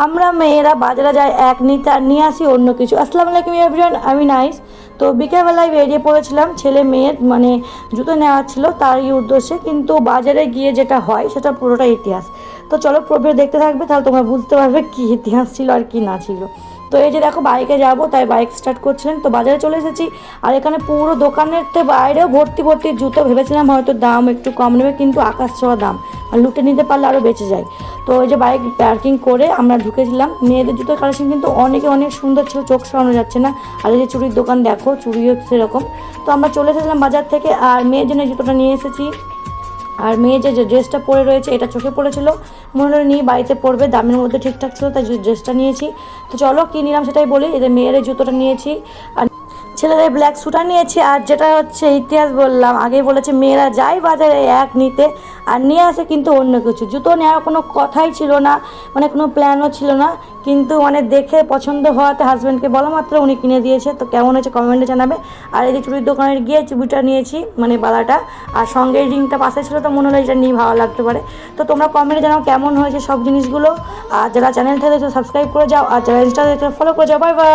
আমরা মেয়েরা বাজারে যাই এক নিতে আর নিয়ে আসি অন্য কিছু। আসসালামু আলাইকুম এভরিওয়ান, আমি নাইস। তো বিকেলবেলায় বেরিয়ে পড়েছিলাম ছেলে মেয়ের জুতো নেওয়া ছিল তারই উদ্দেশ্যে, কিন্তু বাজারে গিয়ে যেটা হয় সেটা পুরোটা ইতিহাস। তো চলো প্রবেশ দেখতে থাকবে, তাহলে তোমরা বুঝতে পারবে কী ইতিহাস ছিল আর কি না ছিল। তো এই যে দেখো বাইকে যাব, তাই বাইক স্টার্ট করছিলেন, তো বাজারে চলে এসেছি। আর এখানে পুরো দোকানের তো বাইরেও ভর্তি ভর্তি জুতো। ভেবেছিলাম হয়তো দাম একটু কম নেবে, কিন্তু আকাশ ছোঁয়া দাম, আর লুটে নিতে পারলে আরও বেঁচে যায়। তো ওই যে বাইক পার্কিং করে আমরা ঢুকেছিলাম। মেয়েদের জুতোর কালেকশন কিন্তু অনেক সুন্দর ছিল, চোখ সরানো যাচ্ছে না। আর এই যে চুড়ির দোকান দেখো, চুড়িও সেরকম। তো আমরা চলে এসেছিলাম বাজার থেকে, আর মেয়ের জন্য জুতোটা নিয়ে এসেছি। আর মেয়ে যে ড্রেসটা পরে রয়েছে এটা চোখে পড়েছিল, মনে হলো নিয়ে বাড়িতে পরবে, দামের মধ্যে ঠিকঠাক ছিল, তাই ড্রেসটা নিয়েছি। তো চলো কী নিলাম সেটাই বলি। এদের মেয়ের জুতোটা নিয়েছি, আর ছেলেদের ব্ল্যাক স্যুটার নিয়েছি। আর যেটা হচ্ছে ইতিহাস বললাম, আগেই বলেছে মেয়েরা যায় বাজারে এক নিতে আর নিয়ে আসে কিন্তু অন্য কিছু। জুতো নেওয়ার কোনো কথাই ছিল না, কোনো প্ল্যানও ছিল না, কিন্তু দেখে পছন্দ হওয়াতে হাজব্যান্ডকে বলা মাত্র উনি কিনে দিয়েছে। তো কেমন হয়েছে কমেন্টে জানাবে। আর এই যে চুড়ির দোকানে গিয়ে চুড়িটা নিয়েছি, বালাটা, আর সঙ্গে রিংটা পাশে ছিল, তো মনে হলো এটা নিয়ে ভালো লাগতে পারে। তো তোমরা কমেন্টে জানাও কেমন হয়েছে সব জিনিসগুলো। আর যারা চ্যানেল থেকে সাবস্ক্রাইব করে যাও, আর যারা ইনস্টা থেকে ফলো করে যাও। Bye bye.